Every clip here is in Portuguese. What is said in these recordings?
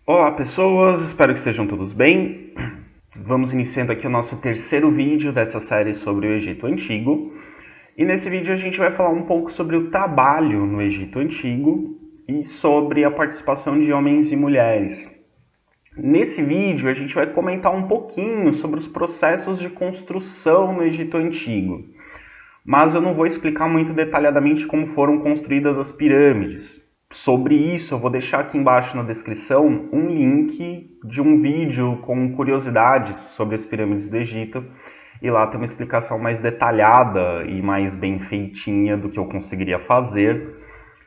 Olá pessoas, espero que estejam todos bem. Vamos iniciando aqui o nosso terceiro vídeo dessa série sobre o Egito Antigo. E nesse vídeo a gente vai falar um pouco sobre o trabalho no Egito Antigo e sobre a participação de homens e mulheres. Nesse vídeo a gente vai comentar um pouquinho sobre os processos de construção no Egito Antigo. Mas eu não vou explicar muito detalhadamente como foram construídas as pirâmides. Sobre isso, eu vou deixar aqui embaixo na descrição um link de um vídeo com curiosidades sobre as pirâmides do Egito. E lá tem uma explicação mais detalhada e mais bem feitinha do que eu conseguiria fazer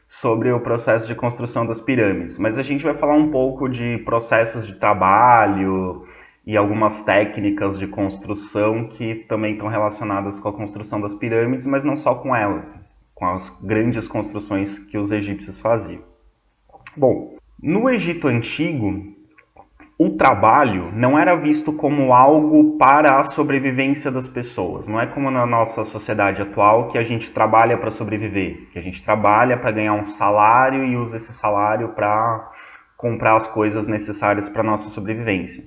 sobre o processo de construção das pirâmides. Mas a gente vai falar um pouco de processos de trabalho e algumas técnicas de construção que também estão relacionadas com a construção das pirâmides, mas não só com elas, com as grandes construções que os egípcios faziam. Bom, no Egito Antigo, o trabalho não era visto como algo para a sobrevivência das pessoas. Não é como na nossa sociedade atual que a gente trabalha para sobreviver, que a gente trabalha para ganhar um salário e usa esse salário para comprar as coisas necessárias para a nossa sobrevivência.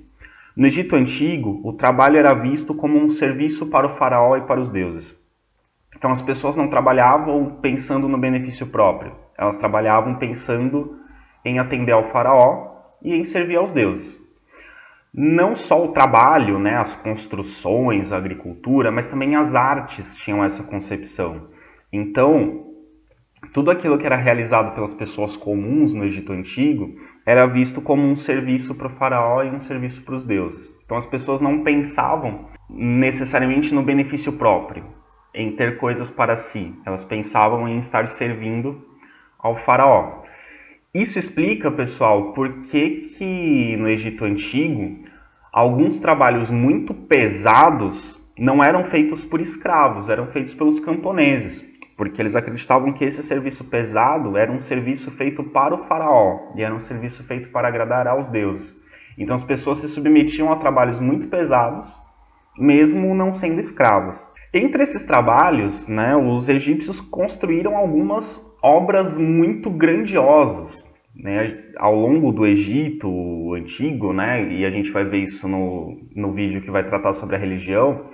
No Egito Antigo, o trabalho era visto como um serviço para o faraó e para os deuses. Então as pessoas não trabalhavam pensando no benefício próprio, elas trabalhavam pensando em atender ao faraó e em servir aos deuses. Não só o trabalho, né, as construções, a agricultura, mas também as artes tinham essa concepção. Então, tudo aquilo que era realizado pelas pessoas comuns no Egito Antigo era visto como um serviço para o faraó e um serviço para os deuses. Então as pessoas não pensavam necessariamente no benefício próprio, em ter coisas para si. Elas pensavam em estar servindo ao faraó. Isso explica, pessoal, por que no Egito Antigo alguns trabalhos muito pesados não eram feitos por escravos, eram feitos pelos camponeses, porque eles acreditavam que esse serviço pesado era um serviço feito para o faraó e era um serviço feito para agradar aos deuses. Então as pessoas se submetiam a trabalhos muito pesados, mesmo não sendo escravas. Entre esses trabalhos, né, os egípcios construíram algumas obras muito grandiosas, né, ao longo do Egito Antigo, né, e a gente vai ver isso no vídeo que vai tratar sobre a religião.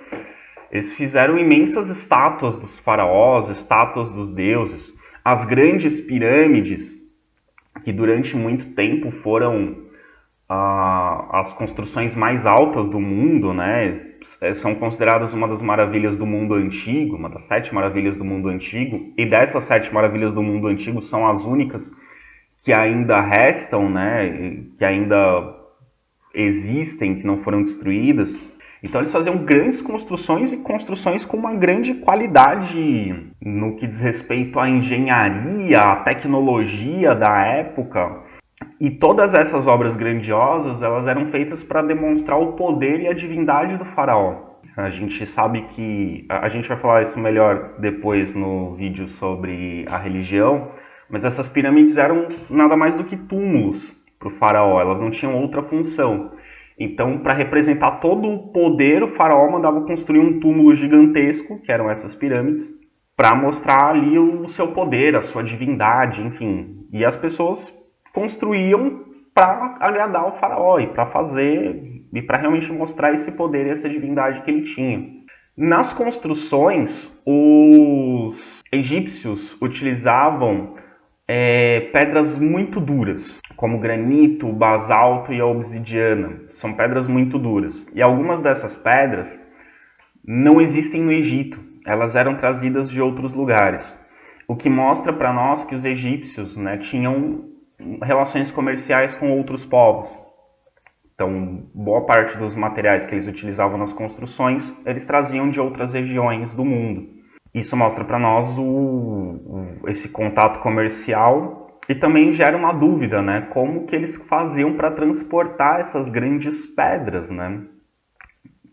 Eles fizeram imensas estátuas dos faraós, estátuas dos deuses, as grandes pirâmides, que durante muito tempo foram as construções mais altas do mundo, né? São consideradas uma das maravilhas do mundo antigo, uma das 7 maravilhas do mundo antigo, e dessas 7 maravilhas do mundo antigo são as únicas que ainda restam, né? Que ainda existem, que não foram destruídas. Então eles faziam grandes construções e construções com uma grande qualidade no que diz respeito à engenharia, à tecnologia da época. E todas essas obras grandiosas, elas eram feitas para demonstrar o poder e a divindade do faraó. A gente sabe que... A gente vai falar isso melhor depois no vídeo sobre a religião, mas essas pirâmides eram nada mais do que túmulos para o faraó, elas não tinham outra função. Então, para representar todo o poder, o faraó mandava construir um túmulo gigantesco, que eram essas pirâmides, para mostrar ali o seu poder, a sua divindade, enfim. E as pessoas construíam para agradar o faraó e para fazer e para realmente mostrar esse poder e essa divindade que ele tinha. Nas construções, os egípcios utilizavam pedras muito duras, como granito, basalto e a obsidiana. São pedras muito duras. E algumas dessas pedras não existem no Egito. Elas eram trazidas de outros lugares. O que mostra para nós que os egípcios, né, tinham relações comerciais com outros povos. Então, boa parte dos materiais que eles utilizavam nas construções, eles traziam de outras regiões do mundo. Isso mostra para nós esse contato comercial e também gera uma dúvida, né? Como que eles faziam para transportar essas grandes pedras, né?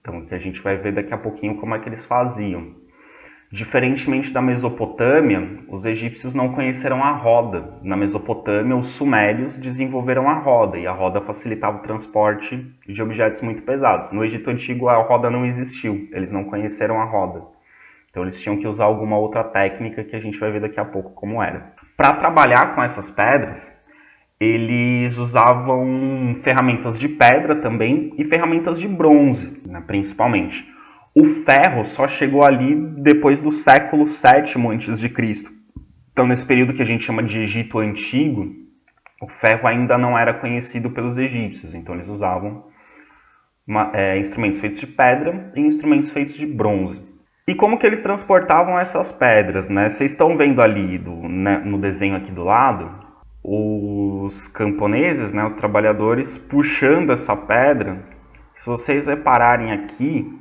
Então, que a gente vai ver daqui a pouquinho como é que eles faziam. Diferentemente da Mesopotâmia, os egípcios não conheceram a roda. Na Mesopotâmia, os sumérios desenvolveram a roda, e a roda facilitava o transporte de objetos muito pesados. No Egito Antigo, a roda não existiu, eles não conheceram a roda. Então eles tinham que usar alguma outra técnica que a gente vai ver daqui a pouco como era. Para trabalhar com essas pedras, eles usavam ferramentas de pedra também e ferramentas de bronze, né, principalmente. O ferro só chegou ali depois do século VII a.C. Então, nesse período que a gente chama de Egito Antigo, o ferro ainda não era conhecido pelos egípcios, então eles usavam instrumentos feitos de pedra e instrumentos feitos de bronze. E como que eles transportavam essas pedras, né? Vocês estão vendo ali no desenho aqui do lado, os camponeses, né, os trabalhadores, puxando essa pedra. Se vocês repararem aqui,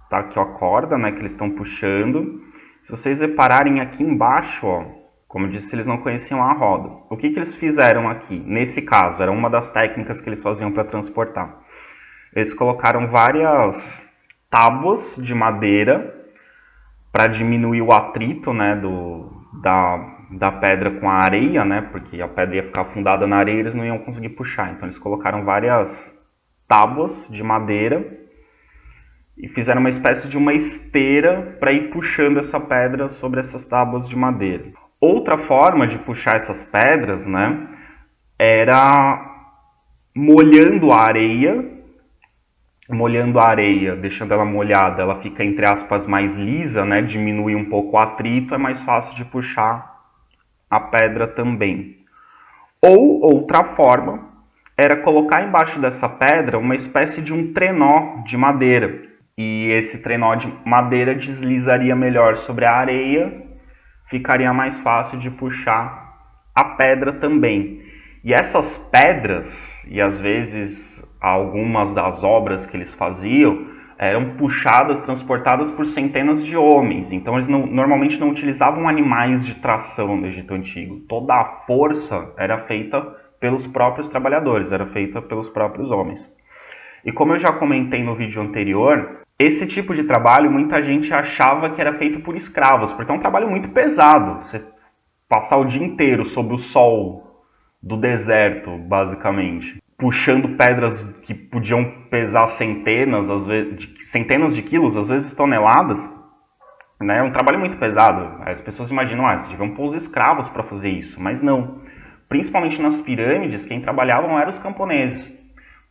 tá aqui ó, a corda, né, que eles estão puxando. Se vocês repararem aqui embaixo, ó, como eu disse, eles não conheciam a roda. O que eles fizeram aqui? Nesse caso, era uma das técnicas que eles faziam para transportar. Eles colocaram várias tábuas de madeira para diminuir o atrito, né, da pedra com a areia, né, porque a pedra ia ficar afundada na areia e eles não iam conseguir puxar. Então eles colocaram várias tábuas de madeira e fizeram uma espécie de uma esteira para ir puxando essa pedra sobre essas tábuas de madeira. Outra forma de puxar essas pedras, né, era molhando a areia, deixando ela molhada, ela fica, entre aspas, mais lisa, né, diminui um pouco o atrito, é mais fácil de puxar a pedra também. Ou outra forma era colocar embaixo dessa pedra uma espécie de um trenó de madeira. E esse trenó de madeira deslizaria melhor sobre a areia, ficaria mais fácil de puxar a pedra também. E essas pedras, e às vezes algumas das obras que eles faziam, eram puxadas, transportadas por centenas de homens. Então eles normalmente não utilizavam animais de tração no Egito Antigo. Toda a força era feita pelos próprios trabalhadores, era feita pelos próprios homens. E como eu já comentei no vídeo anterior, esse tipo de trabalho muita gente achava que era feito por escravos, porque é um trabalho muito pesado. Você passar o dia inteiro sob o sol do deserto, basicamente, puxando pedras que podiam pesar centenas, às vezes, centenas de quilos, às vezes toneladas, né? É um trabalho muito pesado. As pessoas imaginam, eles deviam pôr os escravos para fazer isso, mas não. Principalmente nas pirâmides, quem trabalhavam eram os camponeses,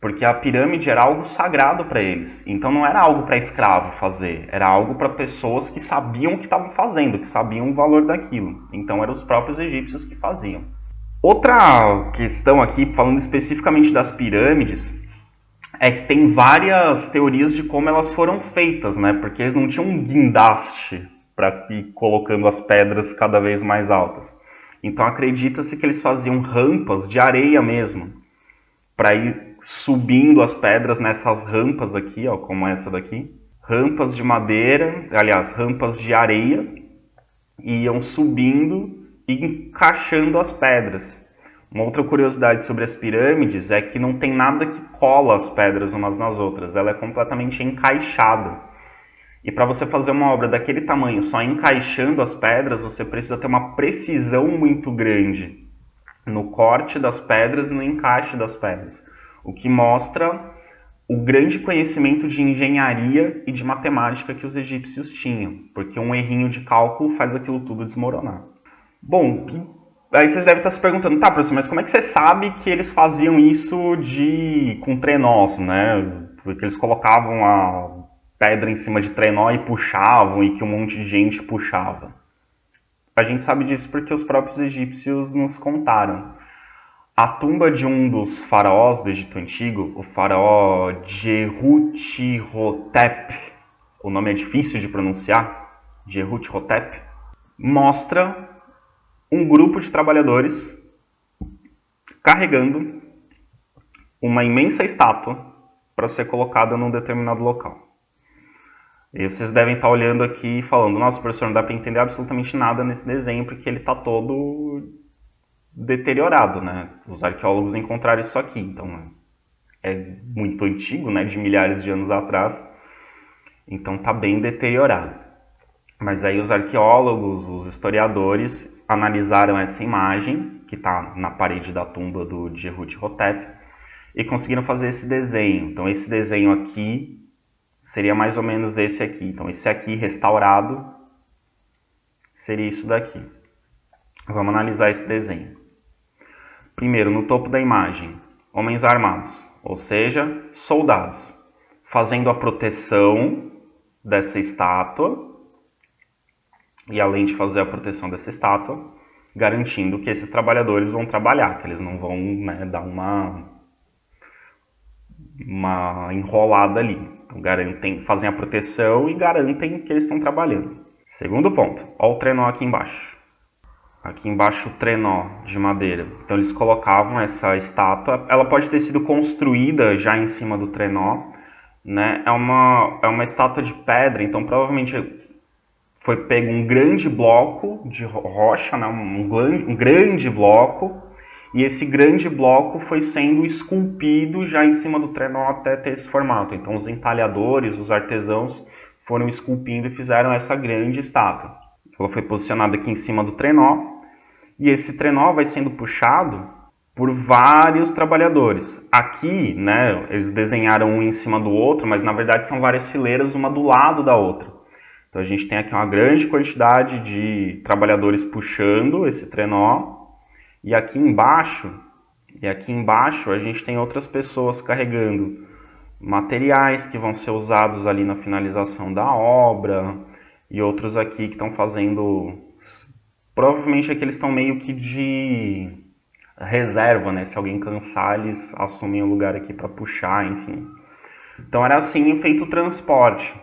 porque a pirâmide era algo sagrado para eles. Então não era algo para escravo fazer, era algo para pessoas que sabiam o que estavam fazendo, que sabiam o valor daquilo. Então eram os próprios egípcios que faziam. Outra questão aqui, falando especificamente das pirâmides, é que tem várias teorias de como elas foram feitas, né? Porque eles não tinham um guindaste para ir colocando as pedras cada vez mais altas. Então acredita-se que eles faziam rampas de areia mesmo, para ir subindo as pedras nessas rampas aqui, ó, como essa daqui. Rampas de madeira, aliás, rampas de areia, e iam subindo e encaixando as pedras. Uma outra curiosidade sobre as pirâmides é que não tem nada que cola as pedras umas nas outras, ela é completamente encaixada. E para você fazer uma obra daquele tamanho só encaixando as pedras, você precisa ter uma precisão muito grande no corte das pedras e no encaixe das pedras, o que mostra o grande conhecimento de engenharia e de matemática que os egípcios tinham, porque um errinho de cálculo faz aquilo tudo desmoronar. Bom, aí vocês devem estar se perguntando, tá, professor, mas como é que você sabe que eles faziam isso com trenós, né? Porque eles colocavam a pedra em cima de trenó e puxavam, e que um monte de gente puxava. A gente sabe disso porque os próprios egípcios nos contaram. A tumba de um dos faraós do Egito Antigo, o faraó Djehuti-Hotep, o nome é difícil de pronunciar, Djehuti-Hotep, mostra um grupo de trabalhadores carregando uma imensa estátua para ser colocada num determinado local. E vocês devem estar olhando aqui e falando, nossa, professor, não dá para entender absolutamente nada nesse desenho porque ele está todo deteriorado, né? Os arqueólogos encontraram isso aqui, então é muito antigo, né, de milhares de anos atrás, então está bem deteriorado. Mas aí os arqueólogos, os historiadores, analisaram essa imagem, que está na parede da tumba do Djehuti-Hotep, e conseguiram fazer esse desenho. Então esse desenho aqui seria mais ou menos esse aqui. Então esse aqui restaurado seria isso daqui. Vamos analisar esse desenho. Primeiro, no topo da imagem, homens armados, ou seja, soldados, fazendo a proteção dessa estátua, e além de fazer a proteção dessa estátua, garantindo que esses trabalhadores vão trabalhar, que eles não vão, né, dar uma enrolada ali. Então fazem a proteção e garantem que eles estão trabalhando. Segundo ponto, olha o trenó aqui embaixo. Aqui embaixo o trenó de madeira. Então eles colocavam essa estátua, ela pode ter sido construída já em cima do trenó, né? É uma estátua de pedra, então provavelmente foi pego um grande bloco de rocha, né? um grande bloco, e esse grande bloco foi sendo esculpido já em cima do trenó até ter esse formato. Então os entalhadores, os artesãos foram esculpindo e fizeram essa grande estátua. Ela foi posicionada aqui em cima do trenó, e esse trenó vai sendo puxado por vários trabalhadores. Aqui, né, eles desenharam um em cima do outro, mas na verdade são várias fileiras, uma do lado da outra. Então a gente tem aqui uma grande quantidade de trabalhadores puxando esse trenó, e aqui embaixo a gente tem outras pessoas carregando materiais que vão ser usados ali na finalização da obra, e outros aqui que estão fazendo, provavelmente aqui eles estão meio que de reserva, né? Se alguém cansar, eles assumem o lugar aqui para puxar, enfim. Então era assim feito o transporte.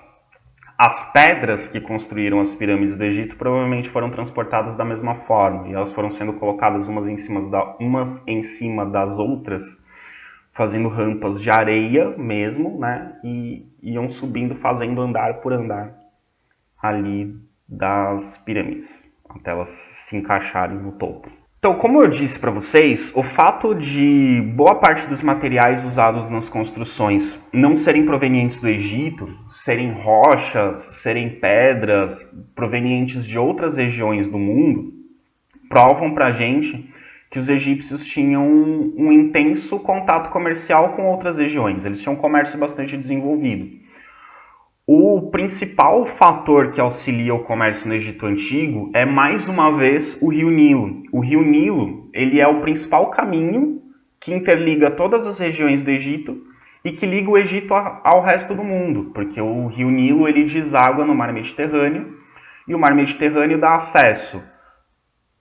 As pedras que construíram as pirâmides do Egito provavelmente foram transportadas da mesma forma, e elas foram sendo colocadas umas em cima das outras, fazendo rampas de areia mesmo, né? E iam subindo, fazendo andar por andar ali das pirâmides, até elas se encaixarem no topo. Então, como eu disse para vocês, o fato de boa parte dos materiais usados nas construções não serem provenientes do Egito, serem rochas, serem pedras provenientes de outras regiões do mundo, provam para a gente que os egípcios tinham um intenso contato comercial com outras regiões. Eles tinham um comércio bastante desenvolvido. O principal fator que auxilia o comércio no Egito Antigo é, mais uma vez, o Rio Nilo. O Rio Nilo, ele é o principal caminho que interliga todas as regiões do Egito e que liga o Egito ao resto do mundo, porque o Rio Nilo ele deságua no Mar Mediterrâneo, e o Mar Mediterrâneo dá acesso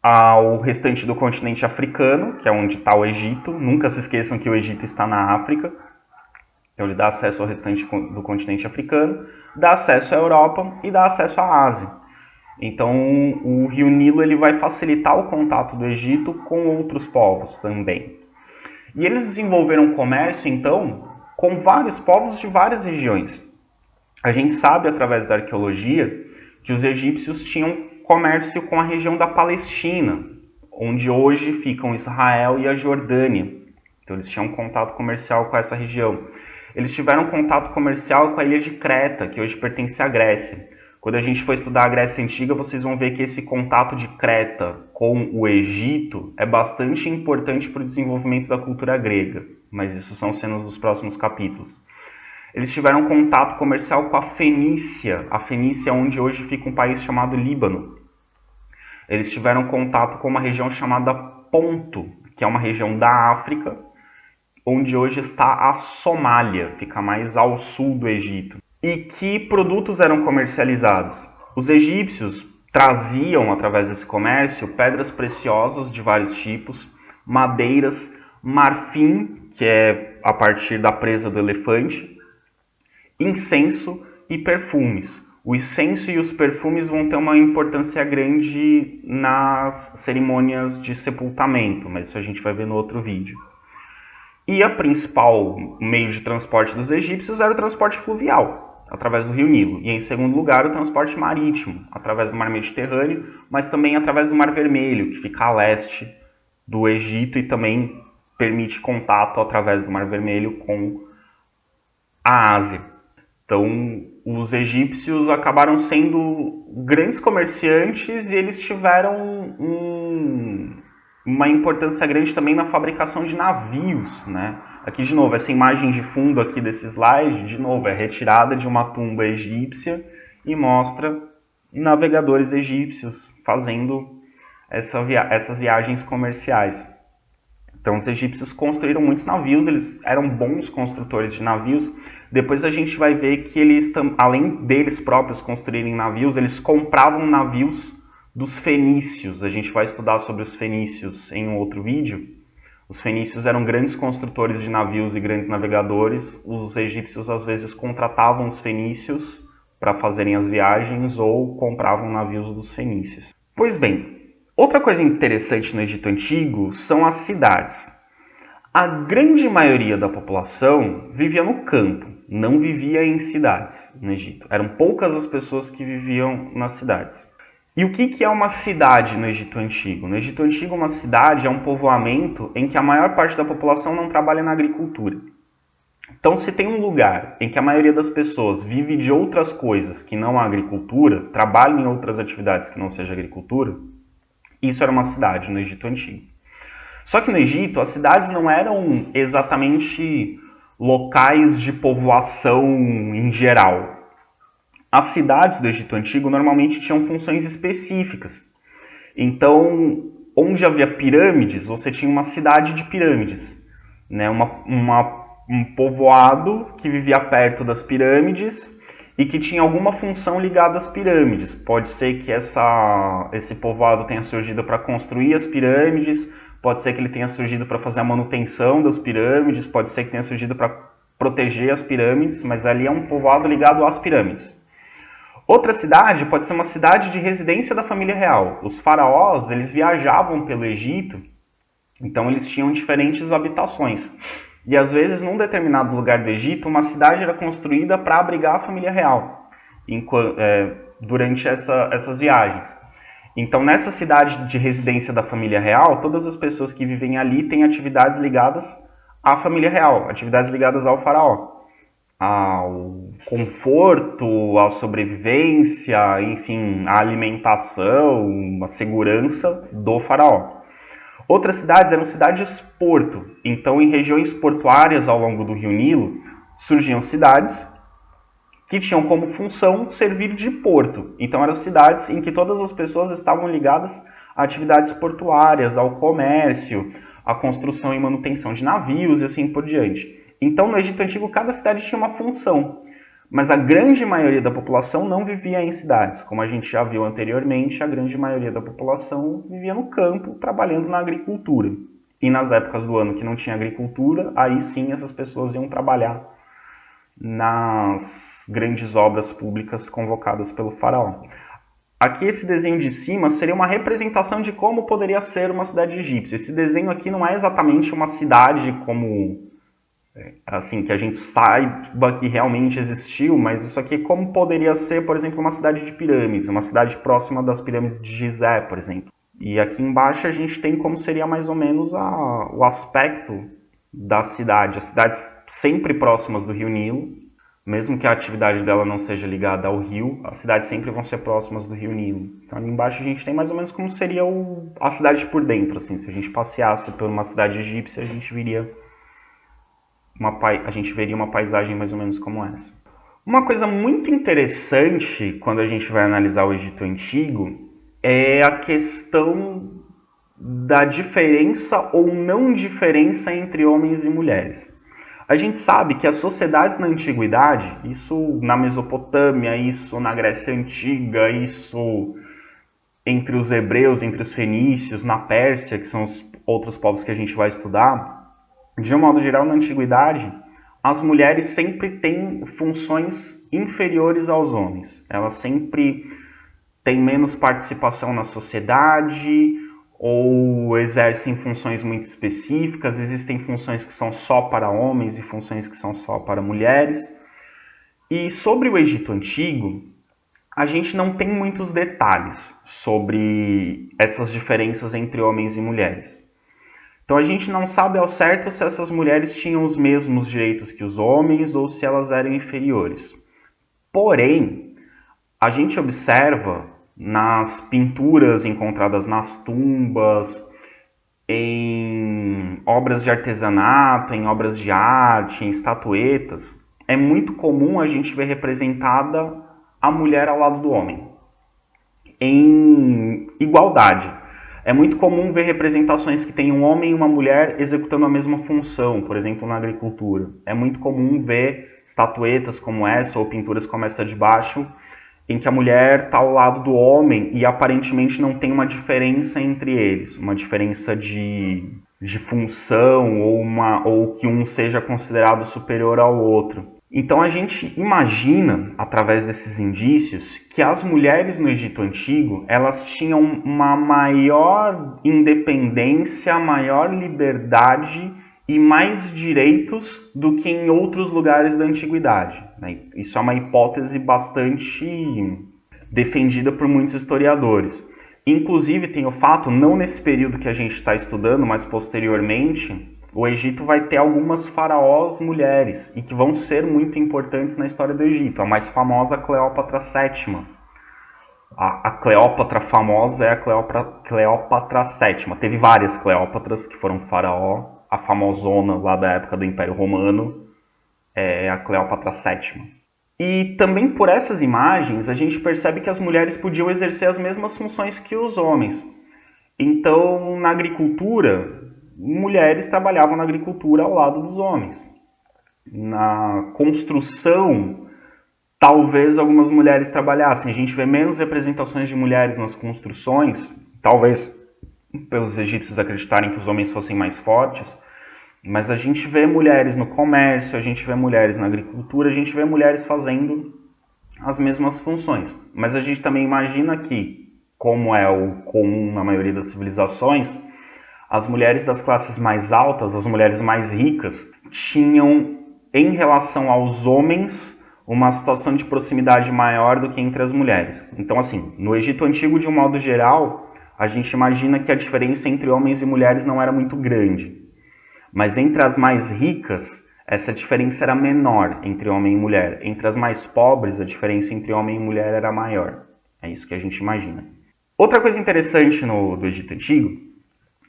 ao restante do continente africano, que é onde está o Egito. Nunca se esqueçam que o Egito está na África. Então ele dá acesso ao restante do continente africano, dá acesso à Europa e dá acesso à Ásia. Então o Rio Nilo ele vai facilitar o contato do Egito com outros povos também. E eles desenvolveram comércio, então, com vários povos de várias regiões. A gente sabe, através da arqueologia, que os egípcios tinham comércio com a região da Palestina, onde hoje ficam Israel e a Jordânia. Então eles tinham contato comercial com essa região. Eles tiveram contato comercial com a ilha de Creta, que hoje pertence à Grécia. Quando a gente for estudar a Grécia Antiga, vocês vão ver que esse contato de Creta com o Egito é bastante importante para o desenvolvimento da cultura grega, mas isso são cenas dos próximos capítulos. Eles tiveram contato comercial com a Fenícia onde hoje fica um país chamado Líbano. Eles tiveram contato com uma região chamada Ponto, que é uma região da África, onde hoje está a Somália, fica mais ao sul do Egito. E que produtos eram comercializados? Os egípcios traziam, através desse comércio, pedras preciosas de vários tipos, madeiras, marfim, que é a partir da presa do elefante, incenso e perfumes. O incenso e os perfumes vão ter uma importância grande nas cerimônias de sepultamento, mas isso a gente vai ver no outro vídeo. E a principal meio de transporte dos egípcios era o transporte fluvial, através do Rio Nilo. E em segundo lugar, o transporte marítimo, através do Mar Mediterrâneo, mas também através do Mar Vermelho, que fica a leste do Egito e também permite contato através do Mar Vermelho com a Ásia. Então, os egípcios acabaram sendo grandes comerciantes e eles tiveram uma importância grande também na fabricação de navios, né? Aqui, de novo, essa imagem de fundo aqui desse slide, de novo, é retirada de uma tumba egípcia e mostra navegadores egípcios fazendo essas viagens comerciais. Então os egípcios construíram muitos navios, eles eram bons construtores de navios. Depois a gente vai ver que eles, além deles próprios construírem navios, eles compravam navios dos fenícios. A gente vai estudar sobre os fenícios em um outro vídeo. Os fenícios eram grandes construtores de navios e grandes navegadores. Os egípcios às vezes contratavam os fenícios para fazerem as viagens ou compravam navios dos fenícios. Pois bem, outra coisa interessante no Egito Antigo são as cidades. A grande maioria da população vivia no campo, não vivia em cidades no Egito. Eram poucas as pessoas que viviam nas cidades. E o que é uma cidade no Egito Antigo? No Egito Antigo, uma cidade é um povoamento em que a maior parte da população não trabalha na agricultura. Então, se tem um lugar em que a maioria das pessoas vive de outras coisas que não a agricultura, trabalha em outras atividades que não seja agricultura, isso era uma cidade no Egito Antigo. Só que no Egito, as cidades não eram exatamente locais de povoação em geral. As cidades do Egito Antigo normalmente tinham funções específicas. Então, onde havia pirâmides, você tinha uma cidade de pirâmides, né? Um povoado que vivia perto das pirâmides e que tinha alguma função ligada às pirâmides. Pode ser que esse povoado tenha surgido para construir as pirâmides, pode ser que ele tenha surgido para fazer a manutenção das pirâmides, pode ser que tenha surgido para proteger as pirâmides, mas ali é um povoado ligado às pirâmides. Outra cidade pode ser uma cidade de residência da família real. Os faraós, eles viajavam pelo Egito, então eles tinham diferentes habitações. E às vezes, num determinado lugar do Egito, uma cidade era construída para abrigar a família real durante essas viagens. Então, nessa cidade de residência da família real, todas as pessoas que vivem ali têm atividades ligadas à família real, atividades ligadas ao faraó. Ao conforto, à sobrevivência, enfim, à alimentação, à segurança do faraó. Outras cidades eram cidades-porto. Então, em regiões portuárias ao longo do Rio Nilo, surgiam cidades que tinham como função servir de porto. Então, eram cidades em que todas as pessoas estavam ligadas a atividades portuárias, ao comércio, à construção e manutenção de navios e assim por diante. Então, no Egito Antigo, cada cidade tinha uma função, mas a grande maioria da população não vivia em cidades. Como a gente já viu anteriormente, a grande maioria da população vivia no campo, trabalhando na agricultura. E nas épocas do ano que não tinha agricultura, aí sim essas pessoas iam trabalhar nas grandes obras públicas convocadas pelo faraó. Aqui esse desenho de cima seria uma representação de como poderia ser uma cidade egípcia. Esse desenho aqui não é exatamente uma cidade como assim, que a gente saiba que realmente existiu, mas isso aqui é como poderia ser, por exemplo, uma cidade de pirâmides, uma cidade próxima das pirâmides de Gizé, por exemplo. E aqui embaixo a gente tem como seria mais ou menos o aspecto da cidade, as cidades sempre próximas do Rio Nilo, mesmo que a atividade dela não seja ligada ao rio, as cidades sempre vão ser próximas do Rio Nilo. Então ali embaixo a gente tem mais ou menos como seria a cidade por dentro, assim, se a gente passeasse por uma cidade egípcia, a gente veria uma paisagem mais ou menos como essa. Uma coisa muito interessante quando a gente vai analisar o Egito Antigo é a questão da diferença ou não diferença entre homens e mulheres. A gente sabe que as sociedades na antiguidade, isso na Mesopotâmia, isso na Grécia Antiga, isso entre os hebreus, entre os fenícios, na Pérsia, que são os outros povos que a gente vai estudar, de um modo geral, na antiguidade, as mulheres sempre têm funções inferiores aos homens. Elas sempre têm menos participação na sociedade ou exercem funções muito específicas. Existem funções que são só para homens e funções que são só para mulheres. E sobre o Egito Antigo, a gente não tem muitos detalhes sobre essas diferenças entre homens e mulheres. Então a gente não sabe ao certo se essas mulheres tinham os mesmos direitos que os homens ou se elas eram inferiores. Porém, a gente observa nas pinturas encontradas nas tumbas, em obras de artesanato, em obras de arte, em estatuetas, é muito comum a gente ver representada a mulher ao lado do homem, em igualdade. É muito comum ver representações que tem um homem e uma mulher executando a mesma função, por exemplo, na agricultura. É muito comum ver estatuetas como essa ou pinturas como essa de baixo, em que a mulher está ao lado do homem e aparentemente não tem uma diferença entre eles, uma diferença de função ou que um seja considerado superior ao outro. Então a gente imagina, através desses indícios, que as mulheres no Egito Antigo, elas tinham uma maior independência, maior liberdade e mais direitos do que em outros lugares da antiguidade. Isso é uma hipótese bastante defendida por muitos historiadores. Inclusive tem o fato, não nesse período que a gente está estudando, mas posteriormente, o Egito vai ter algumas faraós mulheres e que vão ser muito importantes na história do Egito. A mais famosa é a Cleópatra VII. A Cleópatra famosa é a Cleópatra VII. Teve várias Cleópatras que foram faraó. A famosona lá da época do Império Romano é a Cleópatra VII. E também por essas imagens a gente percebe que as mulheres podiam exercer as mesmas funções que os homens. Então, na agricultura, mulheres trabalhavam na agricultura ao lado dos homens. Na construção, talvez algumas mulheres trabalhassem. A gente vê menos representações de mulheres nas construções, talvez pelos egípcios acreditarem que os homens fossem mais fortes, mas a gente vê mulheres no comércio, a gente vê mulheres na agricultura, a gente vê mulheres fazendo as mesmas funções. Mas a gente também imagina que, como é o comum na maioria das civilizações, as mulheres das classes mais altas, as mulheres mais ricas, tinham, em relação aos homens, uma situação de proximidade maior do que entre as mulheres. Então, assim, no Egito Antigo, de um modo geral, a gente imagina que a diferença entre homens e mulheres não era muito grande. Mas entre as mais ricas, essa diferença era menor entre homem e mulher. Entre as mais pobres, a diferença entre homem e mulher era maior. É isso que a gente imagina. Outra coisa interessante do Egito Antigo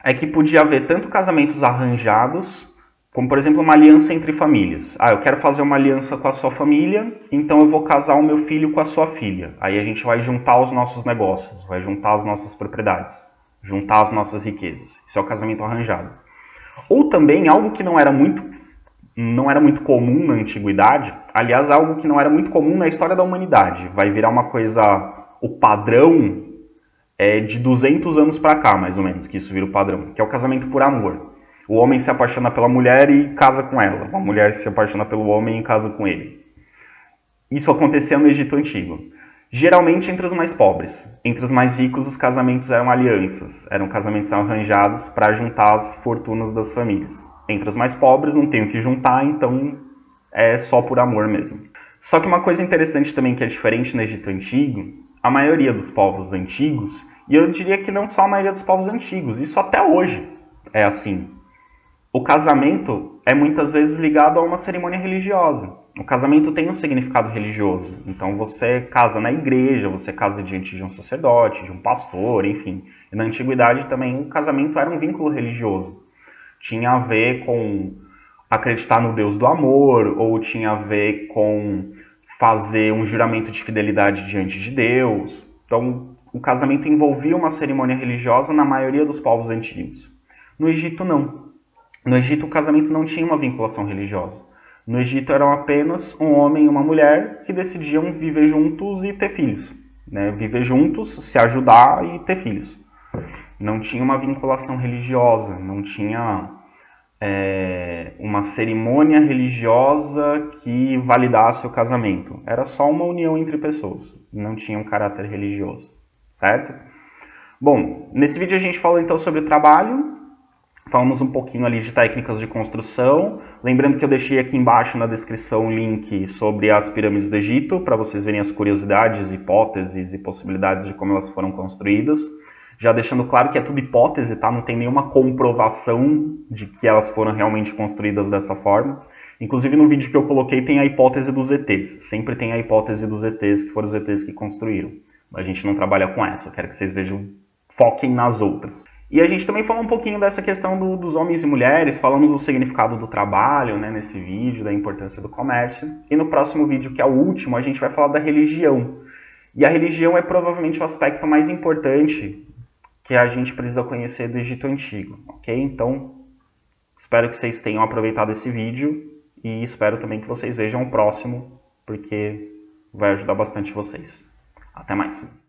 é que podia haver tanto casamentos arranjados, como, por exemplo, uma aliança entre famílias. Eu quero fazer uma aliança com a sua família, então eu vou casar o meu filho com a sua filha. Aí a gente vai juntar os nossos negócios, vai juntar as nossas propriedades, juntar as nossas riquezas. Isso é o casamento arranjado. Ou também algo que não era muito comum na antiguidade, aliás, algo que não era muito comum na história da humanidade. Vai virar uma coisa, o padrão é de 200 anos para cá, mais ou menos, que isso vira o padrão, que é o casamento por amor. O homem se apaixona pela mulher e casa com ela. A mulher se apaixona pelo homem e casa com ele. Isso acontecia no Egito Antigo. Geralmente entre os mais pobres. Entre os mais ricos, os casamentos eram alianças. Eram casamentos arranjados para juntar as fortunas das famílias. Entre os mais pobres não tem o que juntar, então é só por amor mesmo. Só que uma coisa interessante também que é diferente no Egito Antigo, a maioria dos povos antigos, e eu diria que não só a maioria dos povos antigos, isso até hoje é assim. O casamento é muitas vezes ligado a uma cerimônia religiosa. O casamento tem um significado religioso. Então você casa na igreja, você casa diante de um sacerdote, de um pastor, enfim. E na antiguidade também o casamento era um vínculo religioso. Tinha a ver com acreditar no Deus do amor, ou tinha a ver com fazer um juramento de fidelidade diante de Deus. Então o casamento envolvia uma cerimônia religiosa na maioria dos povos antigos. No Egito não. No Egito, o casamento não tinha uma vinculação religiosa. No Egito, eram apenas um homem e uma mulher que decidiam viver juntos e ter filhos. Viver juntos, se ajudar e ter filhos. Não tinha uma vinculação religiosa, não tinha uma cerimônia religiosa que validasse o casamento. Era só uma união entre pessoas, não tinha um caráter religioso, certo? Bom, nesse vídeo a gente falou então sobre o trabalho. Falamos um pouquinho ali de técnicas de construção. Lembrando que eu deixei aqui embaixo na descrição um link sobre as pirâmides do Egito, para vocês verem as curiosidades, hipóteses e possibilidades de como elas foram construídas. Já deixando claro que é tudo hipótese, tá? Não tem nenhuma comprovação de que elas foram realmente construídas dessa forma. Inclusive no vídeo que eu coloquei tem a hipótese dos ETs. Sempre tem a hipótese dos ETs, que foram os ETs que construíram. A gente não trabalha com essa, eu quero que vocês vejam, foquem nas outras. E a gente também falou um pouquinho dessa questão dos homens e mulheres, falamos do significado do trabalho, nesse vídeo, da importância do comércio. E no próximo vídeo, que é o último, a gente vai falar da religião. E a religião é provavelmente o aspecto mais importante que a gente precisa conhecer do Egito Antigo, ok? Então, espero que vocês tenham aproveitado esse vídeo e espero também que vocês vejam o próximo, porque vai ajudar bastante vocês. Até mais!